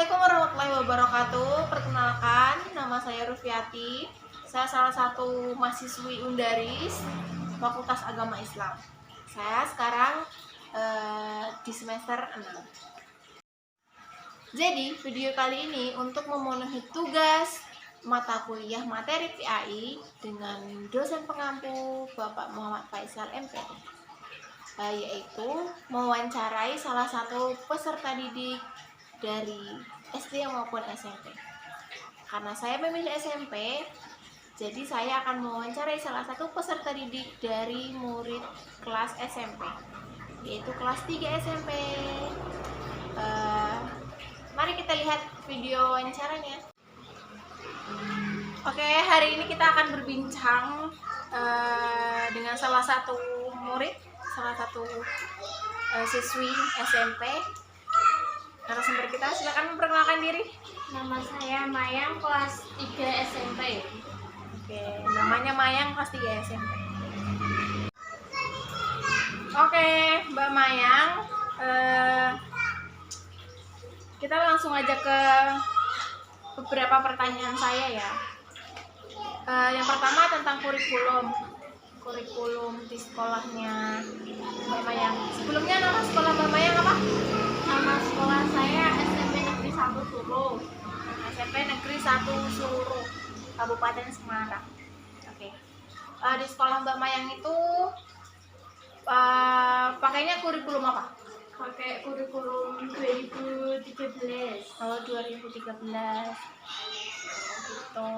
Assalamualaikum warahmatullahi wabarakatuh. Perkenalkan, nama saya Rufiati. Saya salah satu mahasiswi Undaris Fakultas Agama Islam. Saya sekarang di semester 6. Jadi, video kali ini untuk memenuhi tugas mata kuliah materi PAI dengan dosen pengampu Bapak Muhammad Faisal MP, yaitu mewawancarai salah satu peserta didik dari SD maupun SMP. Karena saya memilih SMP, jadi saya akan mewawancarai salah satu peserta didik dari murid kelas SMP, yaitu kelas 3 SMP. Mari kita lihat video wawancaranya. Oke, hari ini kita akan berbincang dengan salah satu murid, salah satu siswi SMP. Narasumber kita, silakan memperkenalkan diri. Nama saya Mayang, kelas 3 SMP. Oke, namanya Mayang, kelas 3 SMP. Oke, Mbak Mayang, kita langsung aja ke beberapa pertanyaan saya ya. Yang pertama tentang kurikulum di sekolahnya Mbak Mayang. Sebelumnya nama sekolah Mbak Mayang apa? Nama sekolah saya SMP Negeri 1 Suro. SMP Negeri 1 Suro, Kabupaten Semarang. Oke. Di sekolah Mbak Mayang itu pakainya kurikulum apa? Pakai kurikulum 2013. Oh, 2013. Gitu.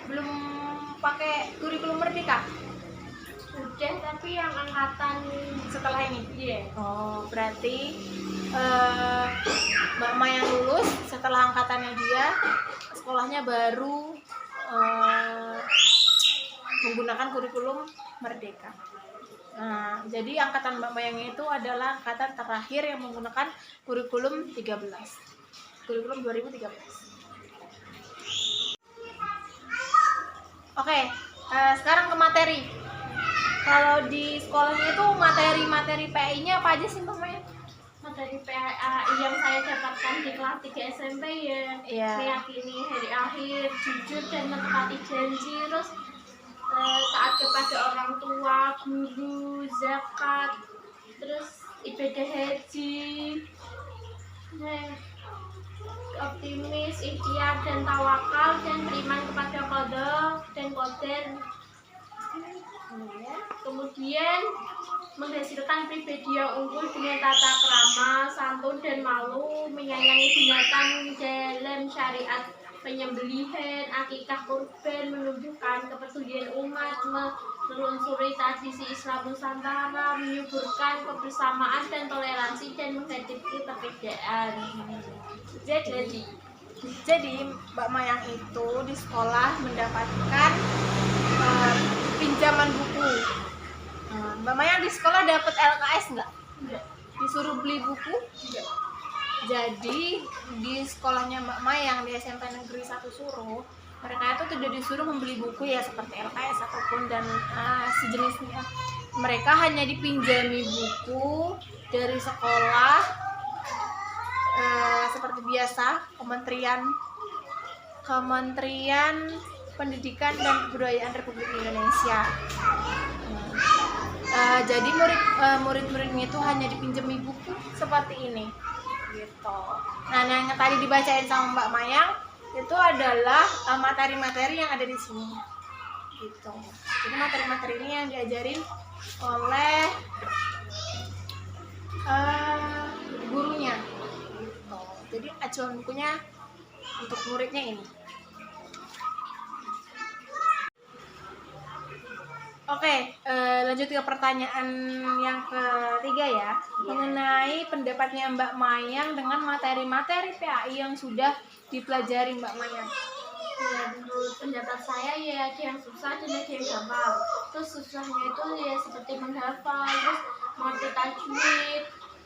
Belum pakai kurikulum Merdeka? Udah, tapi yang angkatan Setelah ini? iya. Oh, berarti Mbak Mayang lulus setelah angkatannya dia, sekolahnya baru menggunakan kurikulum Merdeka. Nah, jadi angkatan Mbak Mayang itu adalah angkatan terakhir yang menggunakan kurikulum 13. Kurikulum 2013. Oke, sekarang ke materi. Kalau di sekolahnya itu materi-materi PI-nya apa aja sih Mbak Mayang? Materi PAI yang saya dapatkan di kelas 3 SMP ya, Iya. meyakini hari akhir, jujur dan menepati janji, terus taat kepada orang tua, guru, zakat, terus ibadah haji, optimis, ikhtiar dan tawakal, dan beriman kepada qada dan qadar. Kemudian menghasilkan pribadi yang unggul dengan tata krama, santun dan malu, menyayangi binatang dalam syariat penyembelihan, akikah kurban, menunjukkan kepedulian umat, menelusuri tradisi Islam Nusantara, menyuburkan kebersamaan dan toleransi, dan menghadapi perbedaan. Jadi Mbak Mayang itu di sekolah mendapatkan pinjaman buku. Mbak Mayang di sekolah dapat LKS nggak? Enggak. Disuruh beli buku? Enggak. Jadi di sekolahnya Mbak Mayang di SMP Negeri 1 Suro, mereka itu tidak disuruh membeli buku ya seperti LKS ataupun dan sejenisnya. Mereka hanya dipinjami buku dari sekolah seperti biasa, Kementerian Pendidikan dan Kebudayaan Republik Indonesia. Jadi murid-muridnya itu hanya dipinjami buku seperti ini, gitu. Nah, yang tadi dibacain sama Mbak Mayang itu adalah materi-materi yang ada di sini, gitu. Jadi materi-materi ini yang diajarin oleh gurunya, gitu. Jadi acuan bukunya untuk muridnya ini. Oke, lanjut ke pertanyaan yang ketiga ya, mengenai pendapatnya Mbak Mayang dengan materi-materi PAI yang sudah dipelajari Mbak Mayang. Ya, menurut pendapat saya ya ada yang susah dan ada yang gampang. Terus susahnya itu ya seperti menghafal, terus mengerti tajwid,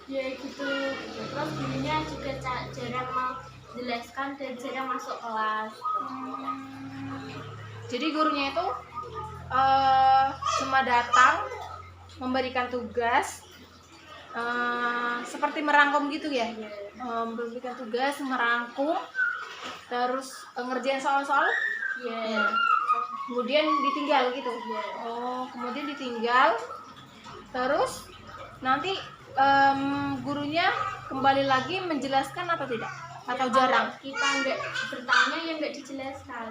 ya gitu. Terus gurunya juga jarang menjelaskan dan jarang masuk kelas. Jadi gurunya itu cuma datang memberikan tugas, seperti merangkum gitu ya. Memberikan tugas, merangkum, terus ngerjain soal-soal. Iya. Kemudian ditinggal gitu. Iya. Kemudian ditinggal, terus nanti gurunya kembali lagi menjelaskan atau tidak? Atau jarang? Kita nggak bertanya ya nggak dijelaskan.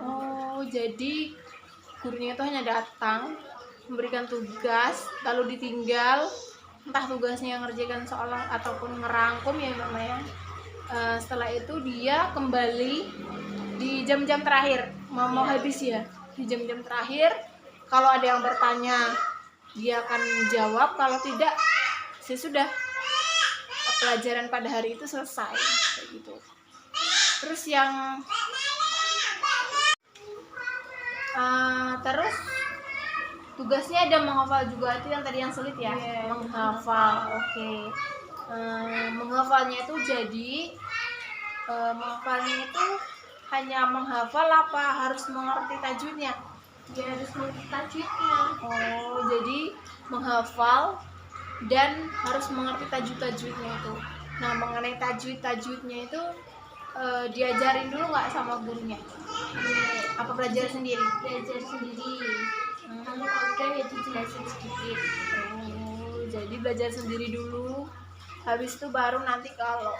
Jadi gurunya itu hanya datang, memberikan tugas, lalu ditinggal, entah tugasnya ngerjakan soal ataupun ngerangkum ya Mbak Maya. Setelah itu dia kembali di jam-jam terakhir, mau habis ya, di jam-jam terakhir. Kalau ada yang bertanya, dia akan jawab. Kalau tidak, sudah pelajaran pada hari itu selesai kayak gitu. Terus yang terus tugasnya ada menghafal juga, itu yang tadi yang sulit ya. Menghafal. Menghafalnya itu jadi menghafalnya itu hanya menghafal apa harus mengerti tajwidnya? Dia harus mengerti tajwidnya. Jadi menghafal dan harus mengerti tajwidnya itu. Nah, mengenai tajwidnya itu diajarin dulu nggak sama gurunya? Apa belajar sendiri? Belajar sendiri. Nanti kalau udah ya dijelasin sedikit. Jadi belajar sendiri dulu. Habis itu baru nanti kalau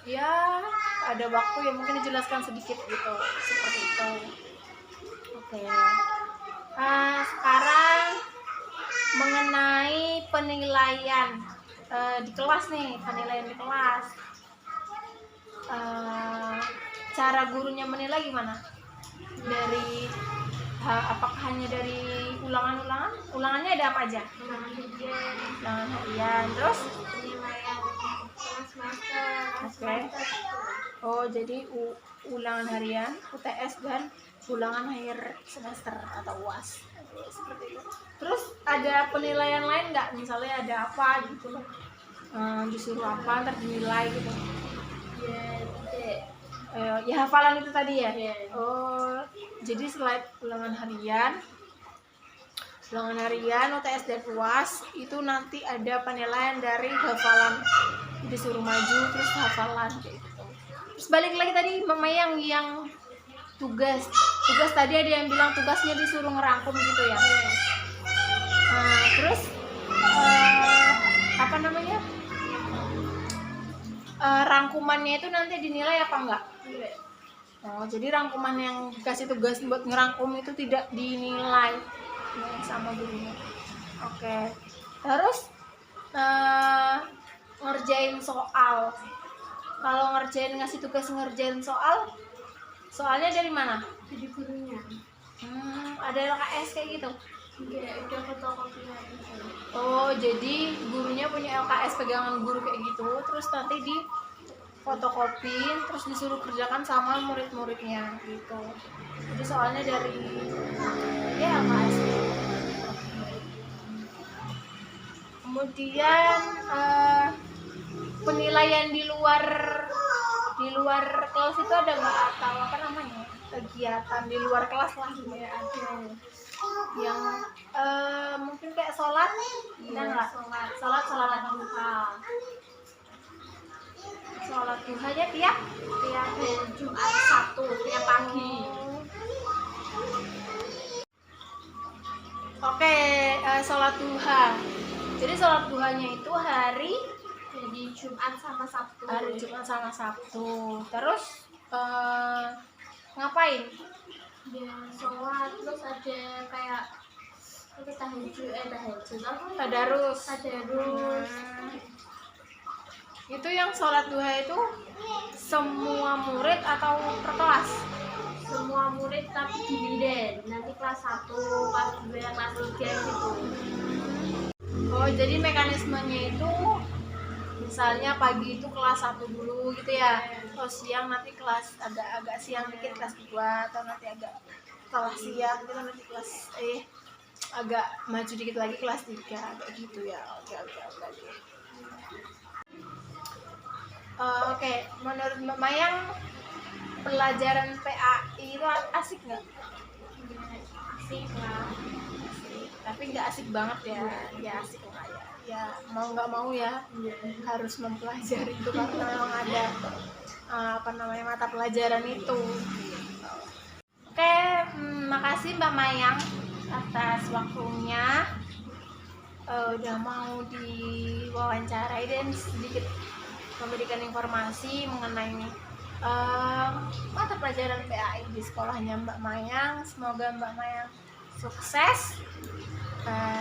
ya ada waktu ya mungkin dijelaskan sedikit gitu, seperti itu. Sekarang mengenai penilaian di kelas nih, penilaian di kelas. Cara gurunya menilai gimana? Dari apakah hanya dari ulangan-ulangan? Ulangannya ada apa aja? Ulangan harian, terus penilaian semester. Jadi ulangan harian, UTS dan ulangan akhir semester atau UAS. Seperti itu. Terus ada penilaian lain nggak? Misalnya ada apa gitu, disuruh apa ntar dinilai gitu? Ya hafalan itu tadi ya. Jadi selain ulangan harian, UTS dan UAS itu nanti ada penilaian dari hafalan, disuruh maju terus hafalan kayak gitu. Terus balik lagi tadi Mama yang tugas tadi ada yang bilang tugasnya disuruh ngerangkum gitu ya. Terus apa namanya, rangkumannya itu nanti dinilai apa enggak? Jadi rangkuman yang dikasih tugas buat ngerangkum itu tidak dinilai sama gurunya. Terus ngerjain soal. Kalau ngasih tugas ngerjain soalnya dari mana? Jadi gurunya. Ada LKS kayak gitu? Udah fotokopian. Jadi gurunya punya LKS pegangan guru kayak gitu, terus nanti di fotokopi terus disuruh kerjakan sama murid-muridnya gitu. Jadi soalnya dari LKS. Kemudian penilaian di luar kelas itu ada nggak, atau apa namanya, kegiatan di luar kelas lah gitu ya? Ada yang mungkin kayak sholat, nggak? Sholat duhanya tiap Jumat Sabtu tiap pagi. Sholat duha. Jadi sholat duhanya itu jadi Jumat sama Sabtu. Terus ngapain? Ya sholat, terus ada kayak tadarus. Itu yang sholat duha itu semua murid atau per kelas? Semua murid tapi dibinden. Nanti kelas 1, kelas 2, kelas 3 gitu. Jadi mekanismenya itu misalnya pagi itu kelas 1 dulu gitu ya. Terus siang nanti kelas agak siang dikit kelas 2, atau nanti agak kelas siang gitu nanti kelas agak maju dikit lagi kelas 3 kayak gitu ya. Menurut Mbak Mayang pelajaran PAI itu asik nggak? Asik lah. Tapi nggak asik banget ya. Ya asik lah ya. ya mau nggak mau ya harus mempelajari itu karena memang ada mata pelajaran itu. Oke, makasih Mbak Mayang atas waktunya, udah mau diwawancarai dan sedikit memberikan informasi mengenai mata pelajaran PAI di sekolahnya Mbak Mayang. Semoga Mbak Mayang sukses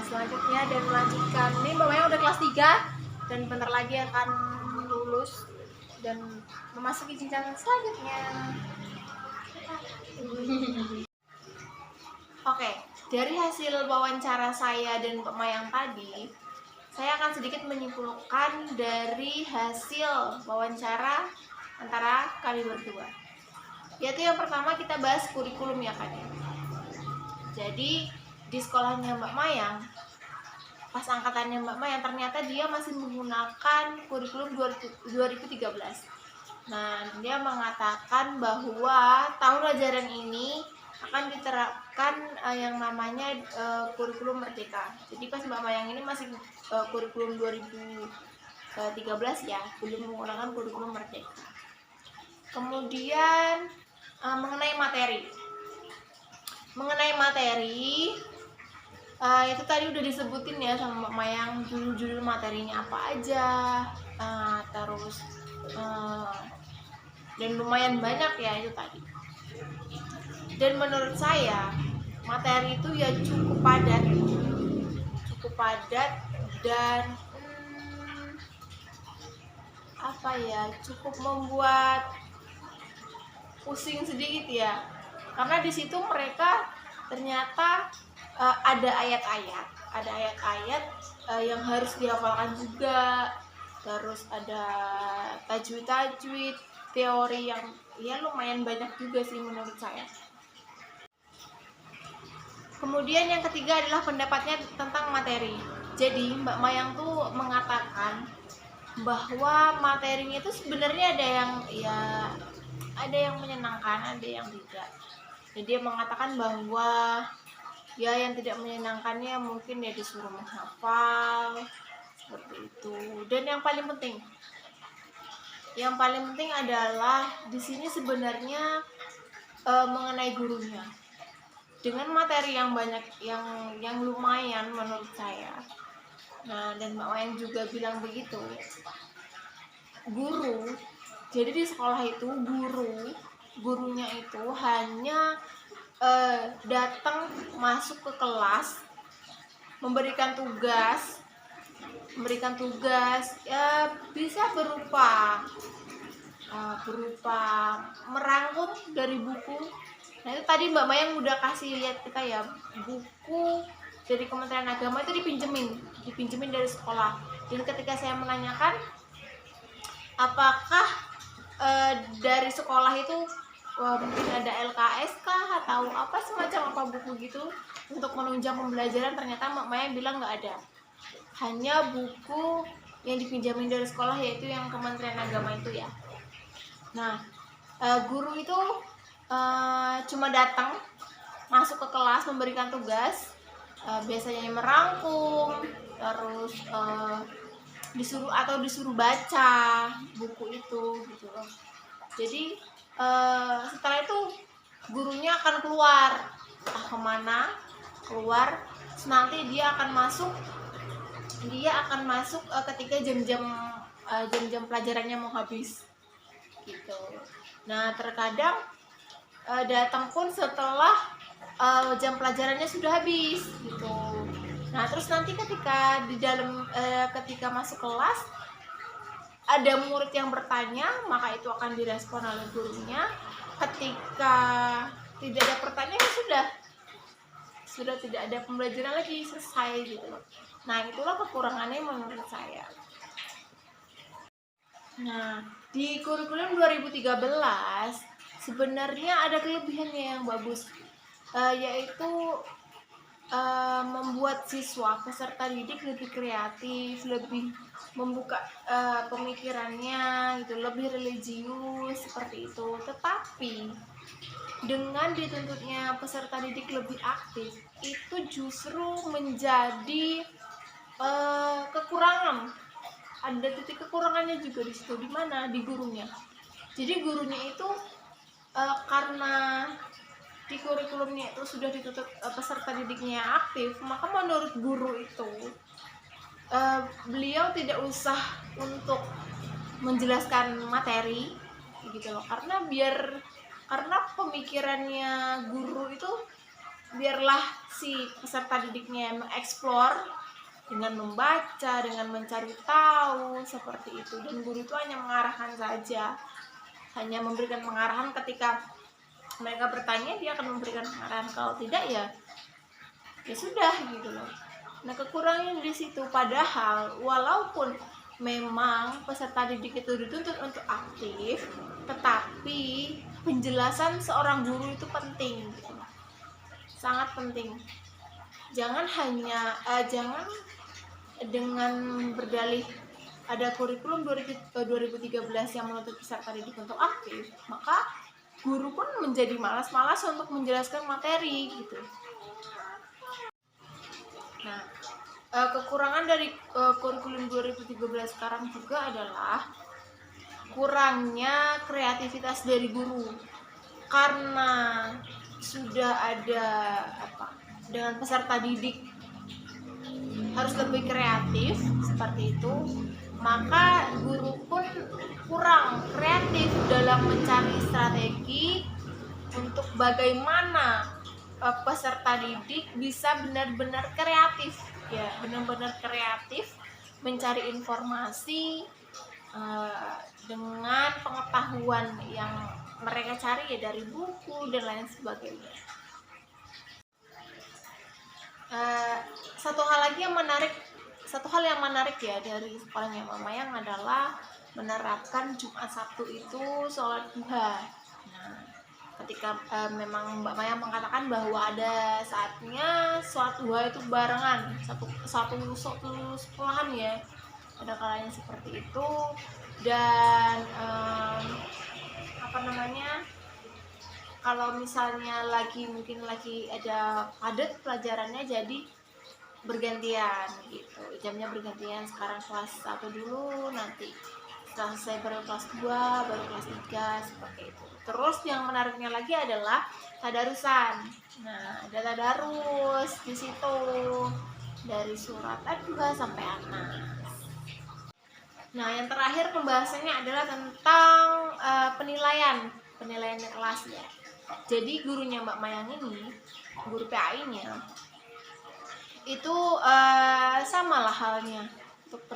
selanjutnya dan melanjutkan. Ini Mbak Mayang udah kelas 3 dan bentar lagi akan lulus dan memasuki jenjang selanjutnya. Oke, dari hasil wawancara saya dan Mbak Mayang tadi, saya akan sedikit menyimpulkan dari hasil wawancara antara kami berdua. Yaitu yang pertama kita bahas kurikulum ya kan ya. Jadi di sekolahnya Mbak Mayang, pas angkatannya Mbak Mayang, ternyata dia masih menggunakan kurikulum 2013. Nah, dia mengatakan bahwa tahun ajaran ini akan diterapkan yang namanya kurikulum merdeka. Jadi pas Mbak Mayang ini masih kurikulum 2013 ya, belum menggunakan kurikulum merdeka. Kemudian mengenai materi itu tadi udah disebutin ya sama Mbak Mayang, judul-judul materinya apa aja, terus dan lumayan banyak ya itu tadi. Dan menurut saya materi itu ya cukup padat dan cukup membuat pusing sedikit ya, karena di situ mereka ternyata ada ayat-ayat yang harus dihafalkan juga, terus ada tajwid teori yang ya lumayan banyak juga sih menurut saya. Kemudian yang ketiga adalah pendapatnya tentang materi. Jadi Mbak Mayang tuh mengatakan bahwa materinya itu sebenarnya ada yang menyenangkan, ada yang tidak. Jadi dia mengatakan bahwa ya yang tidak menyenangkannya mungkin ya disuruh menghafal seperti itu. Dan yang paling penting adalah di sini sebenarnya mengenai gurunya. Dengan materi yang banyak, yang lumayan menurut saya. Nah, dan Mbak Mayang juga bilang begitu. Guru, jadi di sekolah itu gurunya itu hanya datang masuk ke kelas, memberikan tugas ya bisa berupa merangkum dari buku. Nah itu tadi Mbak Mayang udah kasih lihat kita ya, buku dari Kementerian Agama itu dipinjemin dari sekolah. Jadi ketika saya menanyakan apakah dari sekolah itu mungkin ada LKS kah atau apa semacam buku gitu untuk menunjang pembelajaran, ternyata Mbak Mayang bilang nggak ada, hanya buku yang dipinjamin dari sekolah, yaitu yang Kementerian Agama itu ya. Nah guru itu cuma datang masuk ke kelas memberikan tugas, biasanya merangkum, terus disuruh baca buku itu gitu loh. Jadi setelah itu gurunya akan keluar, keluar, nanti dia akan masuk ketika jam-jam pelajarannya mau habis gitu. Nah terkadang datang pun setelah jam pelajarannya sudah habis gitu. Nah terus nanti ketika masuk kelas ada murid yang bertanya, maka itu akan direspon oleh gurunya. Ketika tidak ada pertanyaan, sudah tidak ada pembelajaran lagi, selesai gitu loh. Nah itulah kekurangannya menurut saya. Nah di kurikulum 2013 sebenarnya ada kelebihannya yang bagus, yaitu membuat siswa peserta didik lebih kreatif, lebih membuka pemikirannya gitu, lebih religius seperti itu. Tetapi dengan dituntutnya peserta didik lebih aktif, itu justru menjadi kekurangan, ada titik kekurangannya juga di situ, di mana di gurunya. Jadi gurunya itu karena di kurikulumnya itu sudah ditutup peserta didiknya yang aktif, maka menurut guru itu beliau tidak usah untuk menjelaskan materi gitu loh, karena pemikirannya guru itu biarlah si peserta didiknya mengeksplor dengan membaca, dengan mencari tahu seperti itu, dan guru itu hanya mengarahkan saja, hanya memberikan pengarahan. Ketika mereka bertanya, dia akan memberikan pengarahan, kalau tidak ya sudah gitu loh. Nah, kekurangannya di situ. Padahal walaupun memang peserta didik itu dituntut untuk aktif, tetapi penjelasan seorang guru itu penting gitu, sangat penting. Jangan dengan berdalih ada kurikulum 2013 yang menuntut peserta didik untuk aktif, maka guru pun menjadi malas-malas untuk menjelaskan materi gitu. Nah, kekurangan dari kurikulum 2013 sekarang juga adalah kurangnya kreativitas dari guru, karena sudah ada dengan peserta didik harus lebih kreatif seperti itu, maka guru pun kurang kreatif dalam mencari strategi untuk bagaimana peserta didik bisa benar-benar kreatif, ya benar-benar kreatif mencari informasi dengan pengetahuan yang mereka cari ya dari buku dan lain sebagainya. Satu hal yang menarik ya dari sekolahnya Mbak Mayang adalah menerapkan Jumat Sabtu itu sholat duha. Nah, ketika memang Mbak Mayang mengatakan bahwa ada saatnya sholat duha itu barengan, satu sekolahan ya, ada kalanya seperti itu. Dan kalau misalnya mungkin lagi ada padat pelajarannya, jadi bergantian gitu, jamnya bergantian, sekarang kelas 1 dulu, nanti setelah selesai baru kelas 2, baru kelas 3, seperti itu. Terus yang menariknya lagi adalah tadarusan. Nah, ada tadarus di situ dari surat Ad-Duha sampai An-Nas. Nah, yang terakhir pembahasannya adalah tentang penilaian kelas ya. Jadi gurunya Mbak Mayang ini, guru PAI-nya itu sama lah halnya. Untuk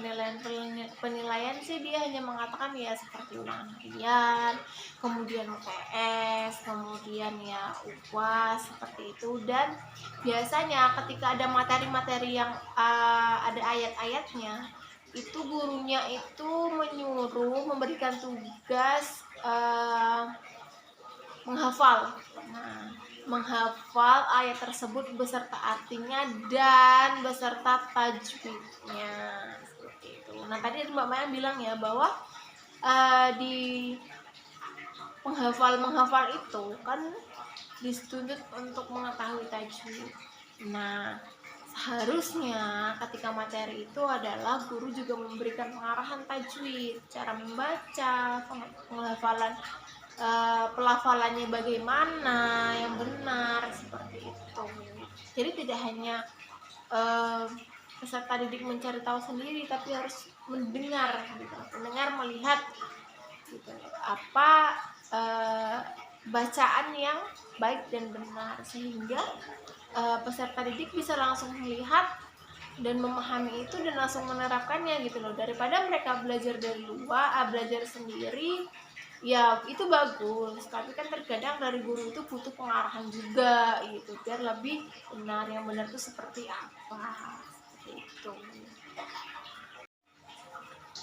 penilaian sih dia hanya mengatakan ya seperti ulangan harian, kemudian UTS, kemudian ya UAS seperti itu. Dan biasanya ketika ada materi-materi yang ada ayat-ayatnya, itu gurunya itu memberikan tugas menghafal. Nah, menghafal ayat tersebut beserta artinya dan beserta tajwidnya seperti itu. Nah, tadi Mbak Maya bilang ya bahwa di menghafal itu kan dituntut untuk mengetahui tajwid. Nah, seharusnya ketika materi itu adalah guru juga memberikan pengarahan tajwid, cara membaca, penghafalan, pelafalannya bagaimana yang benar seperti itu. Jadi tidak hanya peserta didik mencari tahu sendiri, tapi harus mendengar gitu. Melihat gitu, apa bacaan yang baik dan benar, sehingga peserta didik bisa langsung melihat dan memahami itu dan langsung menerapkannya gitu loh, daripada mereka belajar dari luar, belajar sendiri. Ya itu bagus, tapi kan terkadang dari guru itu butuh pengarahan juga gitu, biar lebih benar, yang benar itu seperti apa, seperti itu.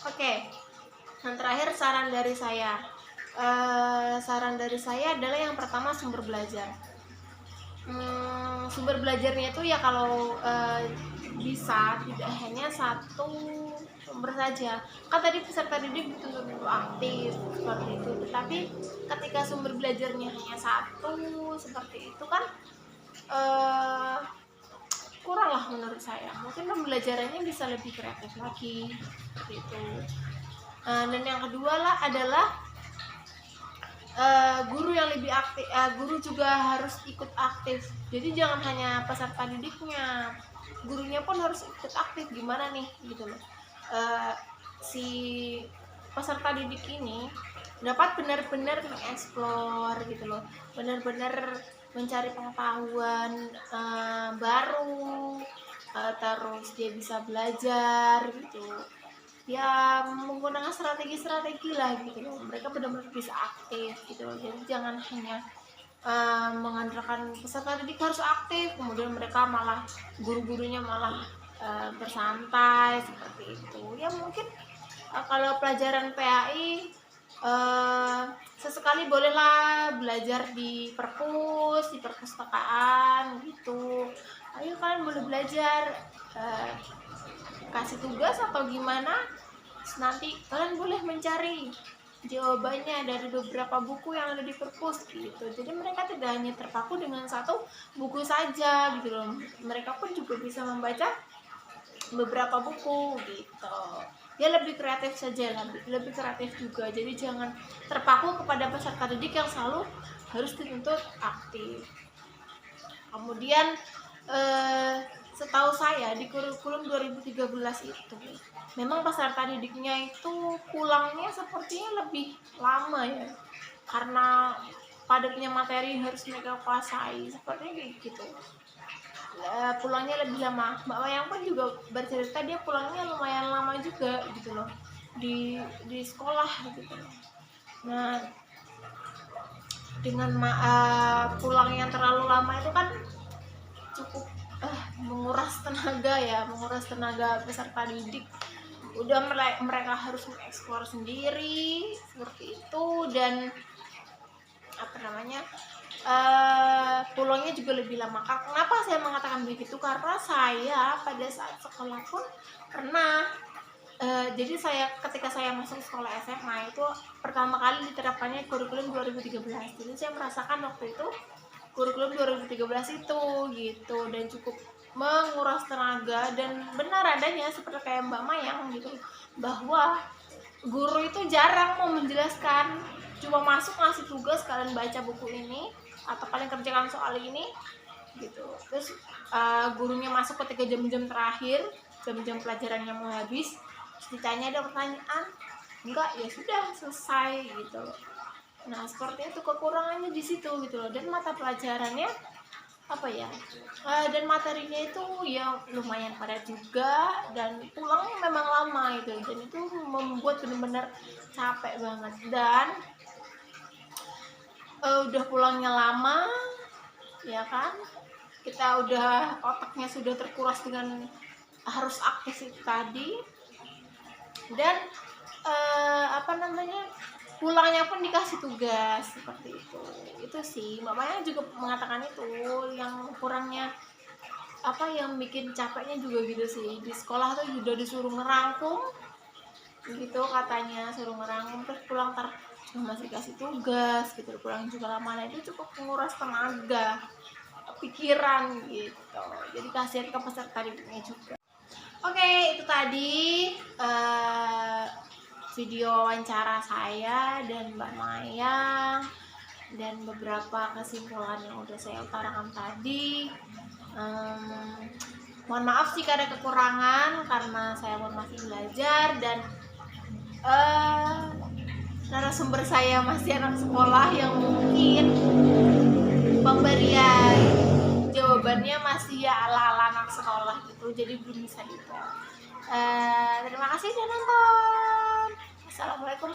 Oke, yang terakhir saran dari saya adalah yang pertama sumber belajar. Sumber belajarnya itu ya kalau bisa tidak hanya satu sumber saja. Kan tadi peserta didik dituntut untuk aktif seperti itu, tetapi ketika sumber belajarnya hanya satu seperti itu kan kurang lah menurut saya. Mungkin pembelajarannya bisa lebih kreatif lagi seperti itu. Dan yang kedua lah adalah guru yang lebih aktif. Guru juga harus ikut aktif, jadi jangan hanya peserta didiknya, gurunya pun harus ikut aktif. Gimana nih gitu loh, si peserta didik ini dapat benar-benar mengeksplor gitu loh, benar-benar mencari pengetahuan baru, terus dia bisa belajar gitu ya, menggunakan strategi-strategi lah gitu loh. Mereka benar-benar bisa aktif gitu loh. Jadi jangan hanya mengandalkan peserta didik harus aktif, kemudian mereka malah guru-gurunya malah bersantai seperti itu. Ya mungkin kalau pelajaran PAI sesekali bolehlah belajar di perpus, di perpustakaan gitu. Ayo kalian boleh belajar, kasih tugas atau gimana, nanti kalian boleh mencari jawabannya dari beberapa buku yang ada di perpus gitu. Jadi mereka tidak hanya terpaku dengan satu buku saja gitu loh, mereka pun juga bisa membaca beberapa buku gitu. Ya lebih kreatif saja, lebih kreatif juga. Jadi jangan terpaku kepada peserta didik yang selalu harus dituntut aktif. Kemudian setahu saya di kurikulum 2013 itu memang peserta didiknya itu pulangnya sepertinya lebih lama ya, karena padatnya materi harus mereka kuasai, sepertinya kayak gitu. Pulangnya lebih lama. Mbak Mayang pun juga bercerita dia pulangnya lumayan lama juga gitu loh di sekolah gitu loh. Nah dengan pulang yang terlalu lama itu kan cukup menguras tenaga peserta didik. Udah mereka harus mengeksplor sendiri seperti itu, dan pulangnya juga lebih lama. Kenapa saya mengatakan begitu? Karena saya pada saat sekolah pun pernah jadi ketika saya masuk sekolah SMA itu pertama kali diterapkannya kurikulum 2013. Jadi saya merasakan waktu itu kurikulum 2013 itu gitu, dan cukup menguras tenaga. Dan benar adanya seperti kayak Mbak Mayang gitu, bahwa guru itu jarang mau menjelaskan, cuma masuk ngasih tugas, kalian baca buku ini atau kalian kerjakan soal ini gitu. Terus gurunya masuk ketika jam-jam terakhir, jam-jam pelajarannya mau habis, terus ditanya ada pertanyaan, enggak, ya sudah selesai gitu. Nah seperti itu kekurangannya di situ gitu loh. Dan mata pelajarannya dan materinya itu ya lumayan padat juga, dan pulangnya memang lama itu, dan itu membuat benar-benar capek banget. Dan udah pulangnya lama ya kan, kita udah otaknya sudah terkuras dengan harus aktif itu tadi, dan pulangnya pun dikasih tugas seperti itu sih. Mbak Maya juga mengatakan itu yang kurangnya, yang bikin capeknya juga gitu sih. Di sekolah tuh udah disuruh ngerangkum gitu katanya, suruh ngerangkum, terus pulang masih kasih tugas gitu, pulang juga lama. Nah itu cukup menguras tenaga pikiran gitu, jadi kasihan ke peserta didiknya juga. Oke, itu tadi video wawancara saya dan Mbak Mayang, dan beberapa kesimpulan yang udah saya utarakan tadi. Mohon maaf jika ada kekurangan, karena saya pun masih belajar, dan narasumber saya masih anak sekolah yang mungkin pemberian jawabannya masih ya ala-ala anak sekolah gitu, jadi belum bisa dijawab. Terima kasih sudah nonton.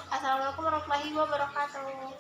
Assalamualaikum warahmatullahi wabarakatuh.